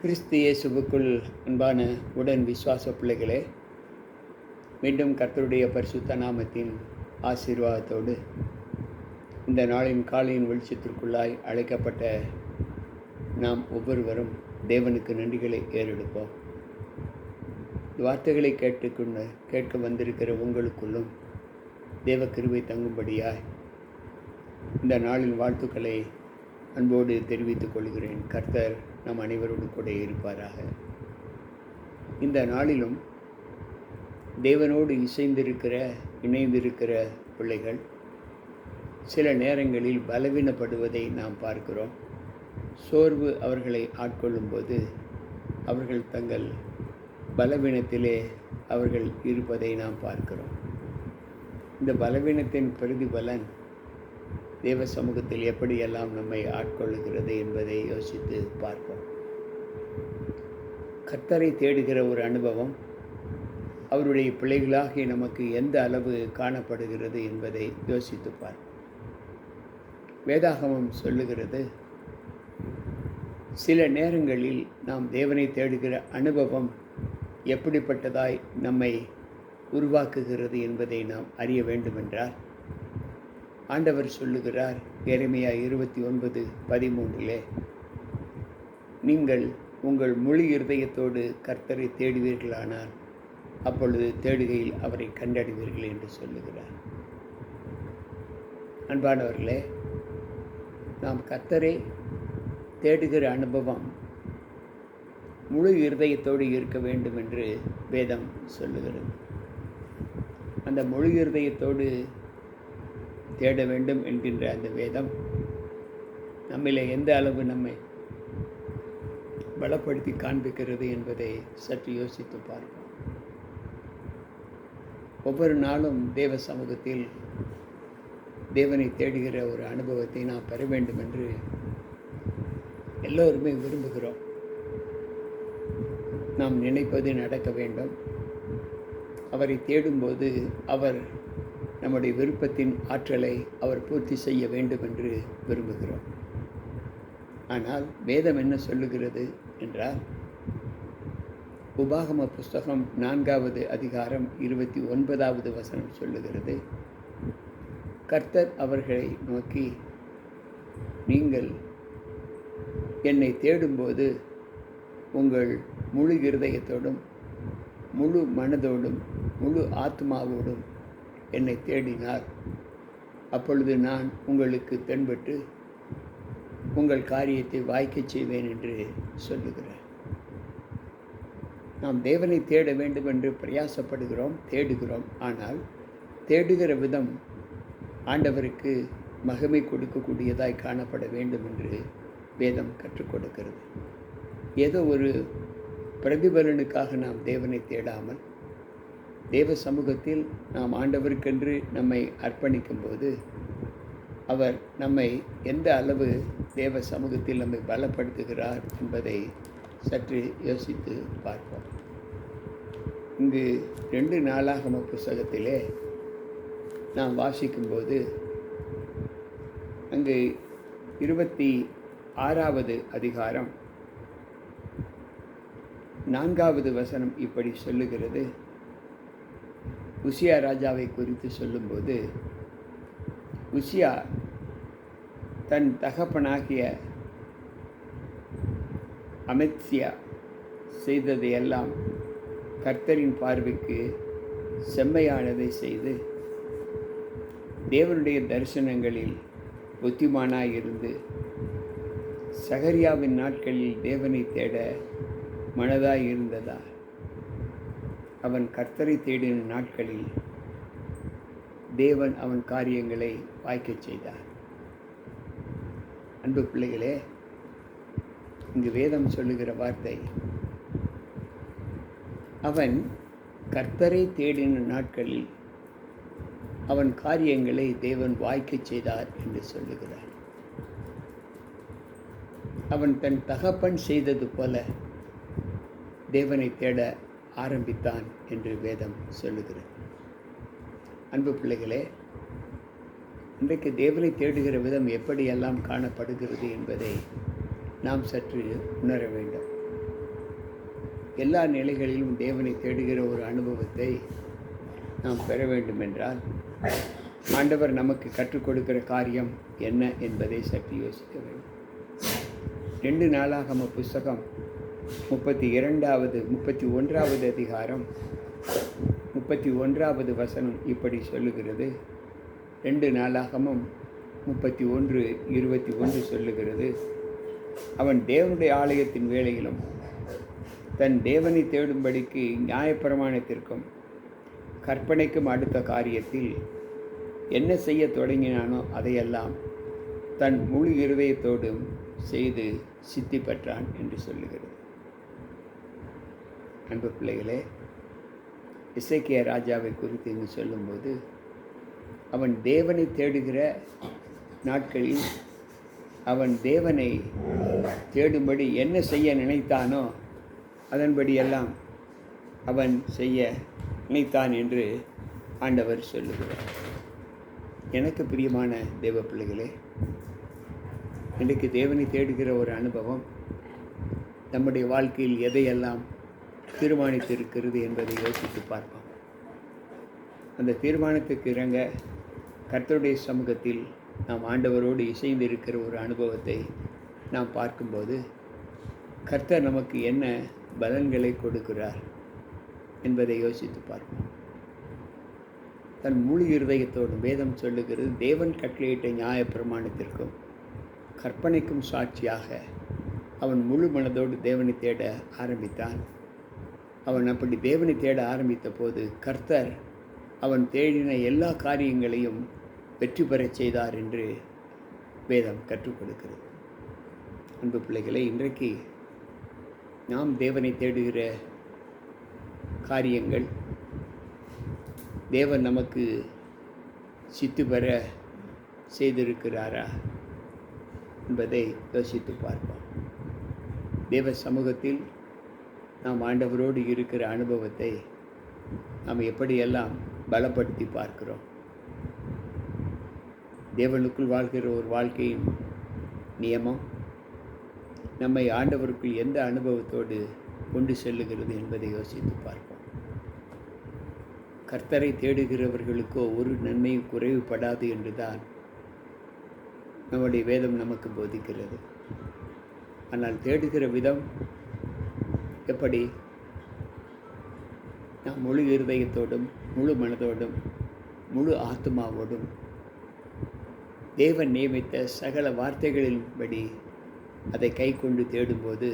கிறிஸ்து இயேசுவுக்குள் அன்பான உடன் விசுவாச பிள்ளைகளே, மீண்டும் கர்த்தருடைய பரிசுத்த நாமத்தின் ஆசீர்வாதத்தோடு இந்த நாளின் காலையின் வெளிச்சத்திற்குள்ளாய் அழைக்கப்பட்ட நாம் ஒவ்வொருவரும் தேவனுக்கு நன்றிகளை ஏறெடுப்போம். வார்த்தைகளை கேட்க வந்திருக்கிற உங்களுக்குள்ளும் தேவ கிருபை தங்கும்படியாய் இந்த நாளின் வாழ்த்துக்களை அன்போடு தெரிவித்துக் கொள்கிறேன். கர்த்தர் நம் அனைவரோடு கூட இருப்பாராக. இந்த நாளிலும் தேவனோடு இணைந்திருக்கிற பிள்ளைகள் சில நேரங்களில் பலவீனப்படுவதை நாம் பார்க்கிறோம். சோர்வு அவர்களை ஆட்கொள்ளும் போது அவர்கள் தங்கள் பலவீனத்திலே அவர்கள் இருப்பதை நாம் பார்க்கிறோம். இந்த பலவீனத்தின் பிரதிபலன் தேவ சமூகத்தில் எப்படியெல்லாம் நம்மை ஆட்கொள்ளுகிறது என்பதை யோசித்து பார்ப்போம். கர்த்தரை தேடுகிற ஒரு அனுபவம் அவருடைய பிள்ளைகளாகி நமக்கு எந்த அளவு காணப்படுகிறது என்பதை யோசித்து பார்ப்போம். வேதாகமம் சொல்லுகிறது, சில நேரங்களில் நாம் தேவனை தேடுகிற அனுபவம் எப்படிப்பட்டதாய் நம்மை உருவாக்குகிறது என்பதை நாம் அறிய வேண்டுமென்றால் ஆண்டவர் சொல்லுகிறார், எரேமியா 29:13, நீங்கள் உங்கள் முழு இருதயத்தோடு கர்த்தரை தேடுவீர்களானால் அப்பொழுது தேடுகையில் அவரை கண்டடைவீர்கள் என்று சொல்லுகிறார். அன்பானவர்களே, நாம் கர்த்தரை தேடுகிற அனுபவம் முழு இருதயத்தோடு இருக்க வேண்டும் என்று வேதம் சொல்லுகிறது. அந்த முழு இருதயத்தோடு தேட வேண்டும் என்கின்ற அந்த வேதம் நம்மிலே எந்த அளவு நம்மை பலப்படுத்தி காண்பிக்கிறது என்பதை சற்று யோசித்து பார்ப்போம். ஒவ்வொரு நாளும் தேவ சமூகத்தில் தேவனை தேடுகிற ஒரு அனுபவத்தை நாம் பெற வேண்டும் என்று எல்லோருமே விரும்புகிறோம். நாம் நினைப்பது நடக்க வேண்டும். அவரை தேடும்போது அவர் நம்முடைய விருப்பத்தின் ஆற்றலை அவர் பூர்த்தி செய்ய வேண்டும் என்று விரும்புகிறோம். ஆனால் வேதம் என்ன சொல்லுகிறது என்றால், உபாகம புஸ்தகம் 4வது அதிகாரம் 29வது வசனம் சொல்லுகிறது, கர்த்தர் அவர்களை நோக்கி, நீங்கள் என்னை தேடும்போது உங்கள் முழு இருதயத்தோடும் முழு மனதோடும் முழு ஆத்மாவோடும் என்னை தேடினார், அப்பொழுது நான் உங்களுக்கு தென்பட்டு உங்கள் காரியத்தை வாய்க்கச் செய்வேன் என்று சொல்லுகிறார். நாம் தேவனை தேட வேண்டும் என்று பிரயாசப்படுகிறோம், தேடுகிறோம். ஆனால் தேடுகிற விதம் ஆண்டவருக்கு மகிமை கொடுக்கக்கூடியதாய் காணப்பட வேண்டும் என்று வேதம் கற்றுக் கொடுக்கிறது. ஏதோ ஒரு பிரதிபலனுக்காக நாம் தேவனை தேடாமல் தேவ சமூகத்தில் நாம் ஆண்டவருக்கென்று நம்மை அர்ப்பணிக்கும் போது அவர் நம்மை எந்த அளவு தேவ சமூகத்தில் நம்மை பலப்படுத்துகிறார் என்பதை சற்று யோசித்து பார்ப்போம். இங்கு 2 நாளாகம புஸ்தகத்திலே நாம் வாசிக்கும்போது அங்கு 26வது அதிகாரம் 4வது வசனம் இப்படி சொல்லுகிறது. உசியா ராஜாவை குறித்து சொல்லும்போது, உசியா தன் தகப்பனாகிய அமத்சியா செய்ததையெல்லாம் கர்த்தரின் பார்வைக்கு செம்மையானதை செய்து தேவனுடைய தரிசனங்களில் புத்திமானாயிருந்து சகரியாவின் நாட்களில் தேவனை தேட மனதாய் இருந்ததா அவன் கர்த்தரை தேடின நாட்களில் தேவன் அவன் காரியங்களை வாய்க்கச் செய்தார். அன்பு பிள்ளைகளே, இங்கு வேதம் சொல்லுகிற வார்த்தை, அவன் கர்த்தரை தேடின நாட்களில் அவன் காரியங்களை தேவன் வாய்க்கச் செய்தார் என்று சொல்லுகிறார். அவன் தன் தகப்பன் செய்தது போல தேவனை தேட ஆரம்பித்தான் என்று வேதம் சொல்லுகிறது. அன்பு பிள்ளைகளே, இன்றைக்கு தேவனை தேடுகிற விதம் எப்படியெல்லாம் காணப்படுகிறது என்பதை நாம் சற்று உணர வேண்டும். எல்லா நிலைகளிலும் தேவனை தேடுகிற ஒரு அனுபவத்தை நாம் பெற வேண்டுமென்றால் ஆண்டவர் நமக்கு கற்றுக் கொடுக்கிற காரியம் என்ன என்பதை சற்று யோசிக்க வேண்டும். 2 நாளாகம புஸ்தகம் 31வது அதிகாரம் 31வது வசனம் இப்படி சொல்லுகிறது. 2 நாளாகமும் 31:21 சொல்லுகிறது, அவன் தேவனுடைய ஆலயத்தின் வேளையிலும் தன் தேவனை தேடும்படிக்கு நியாயப்பிரமாணத்திற்கும் கற்பனைக்கும் அடுத்த காரியத்தில் என்ன செய்ய தொடங்கினானோ அதையெல்லாம் தன் முழு இருதயத்தோடும் செய்து சித்தி பெற்றான் என்று சொல்லுகிறது. அன்பு பிள்ளைகளே, எசேக்கியா ராஜாவை குறித்து இங்கு சொல்லும்போது, அவன் தேவனை தேடுகிற நாட்களில் அவன் தேவனை தேடும்படி என்ன செய்ய நினைத்தானோ அதன்படியெல்லாம் அவன் செய்ய நினைத்தான் என்று ஆண்டவர் சொல்லுகிறார். எனக்கு பிரியமான தேவ பிள்ளைகளே, இன்றைக்கு தேவனை தேடுகிற ஒரு அனுபவம் நம்முடைய வாழ்க்கையில் எதையெல்லாம் தீர்மானித்திருக்கிறது என்பதை யோசித்து பார்ப்போம். அந்த தீர்மானத்துக்கு இறங்க கர்த்தருடைய சமூகத்தில் நாம் ஆண்டவரோடு இசைந்திருக்கிற ஒரு அனுபவத்தை நாம் பார்க்கும்போது கர்த்தர் நமக்கு என்ன பலன்களை கொடுக்கிறார் என்பதை யோசித்து பார்ப்போம். தன் முழு இருதயத்தோடும் வேதம் சொல்லுகிறது, தேவன் கட்டளையிட்ட நியாய பிரமாணத்திற்கும் கற்பனைக்கும் சாட்சியாக அவன் முழு மனதோடு தேவனை தேட ஆரம்பித்தான். அவன் அப்படி தேவனை தேட ஆரம்பித்த போது கர்த்தர் அவன் தேடின எல்லா காரியங்களையும் வெற்றி பெறச் செய்தார் என்று வேதம் கற்றுக் கொடுக்கிறது. அன்பு பிள்ளைகளை, இன்றைக்கு நாம் தேவனை தேடுகிற காரியங்கள் தேவன் நமக்கு சித்து பெற செய்திருக்கிறாரா என்பதை யோசித்து பார்ப்போம். தேவ சமூகத்தில் நாம் ஆண்டவரோடு இருக்கிற அனுபவத்தை நாம் எப்படியெல்லாம் பலப்படுத்தி பார்க்கிறோம். தேவனுக்குள் வாழ்கிற ஒரு வாழ்க்கையின் நியமம் நம்மை ஆண்டவருக்குள் எந்த அனுபவத்தோடு கொண்டு செல்லுகிறது என்பதை யோசித்து பார்ப்போம். கர்த்தரை தேடுகிறவர்களுக்கோ ஒரு நன்மையும் குறைவுபடாது என்றுதான் நம்முடைய வேதம் நமக்கு போதிக்கிறது. ஆனால் தேடுகிற விதம் எப்படி? நாம் முழு இருதயத்தோடும் முழு மனதோடும் முழு ஆத்மாவோடும் தேவன் நியமித்த சகல வார்த்தைகளின்படி அதை கை கொண்டு தேடும்போது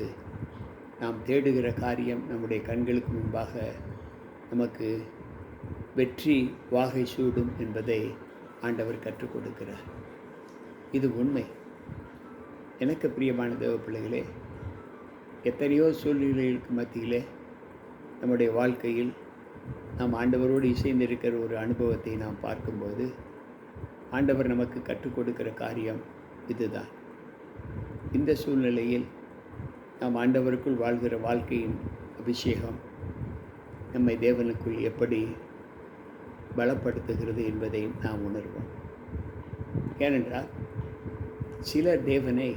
நாம் தேடுகிற காரியம் நம்முடைய கண்களுக்கு முன்பாக நமக்கு வெற்றி வாகை சூடும் என்பதை ஆண்டவர் கற்றுக் கொடுக்கிறார். இது உண்மை. எனக்கு பிரியமான தேவ பிள்ளைகளே, எத்தனையோ சூழ்நிலைகளுக்கு மத்தியிலே நம்முடைய வாழ்க்கையில் நாம் ஆண்டவரோடு இசைந்திருக்கிற ஒரு அனுபவத்தை நாம் பார்க்கும்போது ஆண்டவர் நமக்கு கற்றுக் கொடுக்கிற காரியம் இதுதான். இந்த சூழ்நிலையில் நாம் ஆண்டவருக்குள் வாழ்கிற வாழ்க்கையின் அபிஷேகம் நம்மை தேவனுக்குள் எப்படி பலப்படுத்துகிறது என்பதை நாம் உணர்வோம். ஏனென்றால் சிலர் தேவனை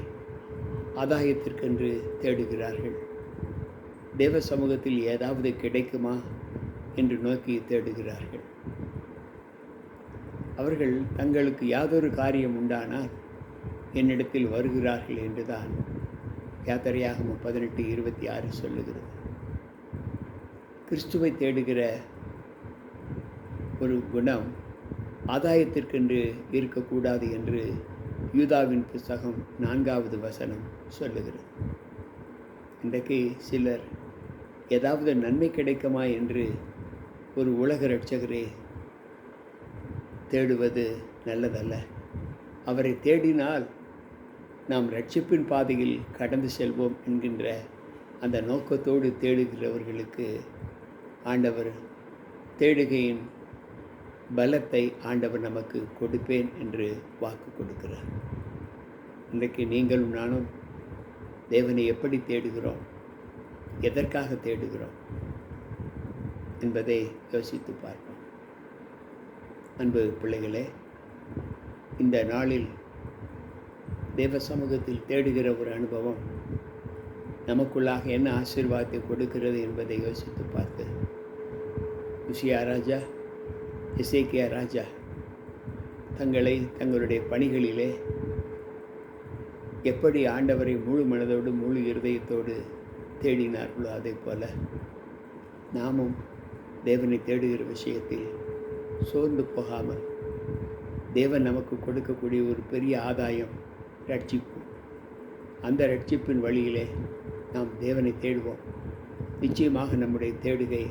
ஆதாயத்திற்கென்று தேடுகிறார்கள். தேவ சமூகத்தில் ஏதாவது கிடைக்குமா என்று நோக்கி தேடுகிறார்கள். அவர்கள் தங்களுக்கு யாதொரு காரியம் உண்டானால் என்னிடத்தில் வருகிறார்கள் என்றுதான் யாத்திரையாகமம் 18:26 சொல்லுகிறது. கிறிஸ்துவை தேடுகிற ஒரு குணம் ஆதாயத்திற்கென்று இருக்கக்கூடாது என்று யூதாவின் புத்தகம் 4வது வசனம் சொல்லுகிறது. இன்றைக்கு சிலர் ஏதாவது நன்மை கிடைக்குமா என்று ஒரு உலக இரட்சகரை தேடுவது நல்லதல்ல. அவரை தேடினால் நாம் இரட்சிப்பின் பாதையில் கடந்து செல்வோம் என்கின்ற அந்த நோக்கத்தோடு தேடுகிறவர்களுக்கு ஆண்டவர் தேடுகையின் பலத்தை ஆண்டவர் நமக்கு கொடுப்பேன் என்று வாக்கு கொடுக்கிறார். இன்றைக்கு நீங்களும் நானும் தேவனை எப்படி தேடுகிறோம், எதற்காக தேடுகிறோம் என்பதை யோசித்து பார்ப்போம். அன்பு பிள்ளைகளே, இந்த நாளில் தேவ சமூகத்தில் தேடுகிற ஒரு அனுபவம் நமக்குள்ளாக என்ன ஆசீர்வாதத்தை கொடுக்கிறது என்பதை யோசித்து பார்த்து, உசியா ராஜா, எசேக்கியா ராஜா தங்களை தங்களுடைய பணிகளிலே எப்படி ஆண்டவரை முழு மனதோடு முழு இருதயத்தோடு தேடினார்களோ அதே போல நாமும் தேவனை தேடுகிற விஷயத்தில் சோர்ந்து போகாமல், தேவன் நமக்கு கொடுக்கக்கூடிய ஒரு பெரிய ஆதாயம் ரட்சிப்பு. அந்த ரட்சிப்பின் வழியிலே நாம் தேவனை தேடுவோம். நிச்சயமாக நம்முடைய தேடுகை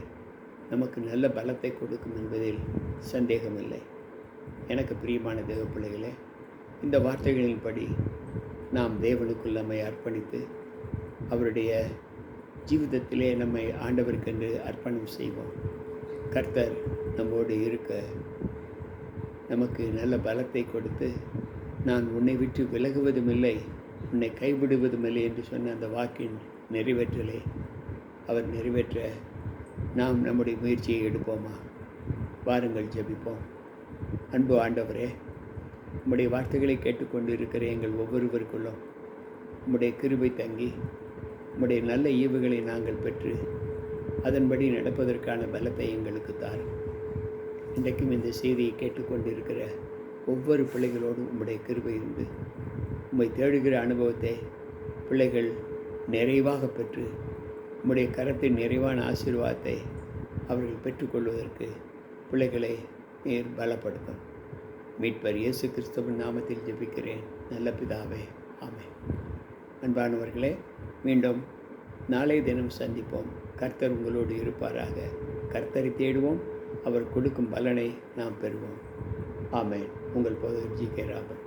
நமக்கு நல்ல பலத்தை கொடுக்கும் என்பதில் சந்தேகமில்லை. எனக்கு பிரியமான தேவ பிள்ளைகளே, இந்த வார்த்தைகளின்படி நாம் தேவனுக்குள் நம்மை அர்ப்பணித்து அவருடைய ஜீவிதத்திலே நம்மை ஆண்டவருக்கென்று அர்ப்பணம் செய்வோம். கர்த்தர் நம்மோடு இருக்க நமக்கு நல்ல பலத்தை கொடுத்து, நான் உன்னை விட்டு விலகுவதும் இல்லை, உன்னை கைவிடுவதும் இல்லை என்று சொன்ன அந்த வாக்கின் நிறைவேற்றலை அவர் நிறைவேற்ற நாம் நம்முடைய முயற்சியை எடுப்போமா? வாருங்கள், ஜெபிப்போம். அன்பு ஆண்டவரே, உம்முடைய வார்த்தைகளை கேட்டுக்கொண்டு இருக்கிற எங்கள் ஒவ்வொருவருக்குள்ளும் உம்முடைய கிருபை தங்கி உம்முடைய நல்ல ஈவுகளை நாங்கள் பெற்று அதன்படி நடப்பதற்கான பலத்தை எங்களுக்கு தாரும். இன்றைக்கும் இந்த செய்தியை கேட்டுக்கொண்டிருக்கிற ஒவ்வொரு பிள்ளைகளோடும் உம்முடைய கிருபை இருந்து உம்மை தேடுகிற அனுபவத்தை பிள்ளைகள் நிறைவாக பெற்று உம்முடைய கரத்தின் நிறைவான ஆசீர்வாதத்தை அவர்கள் பெற்றுக்கொள்வதற்கு பிள்ளைகளை நீர் பலப்படுத்தும். மீட்பர் இயேசு கிறிஸ்துவின் நாமத்தில் ஜெபிக்கிறேன் நல்ல பிதாவே, ஆமென். அன்பானவர்களே, மீண்டும் நாளை தினம் சந்திப்போம். கர்த்தர் உங்களோடு இருப்பாராக. கர்த்தரை தேடுவோம், அவர் கொடுக்கும் பலனை நாம் பெறுவோம். ஆமென். உங்கள் போதகர் ஜி.கே. ராமன்.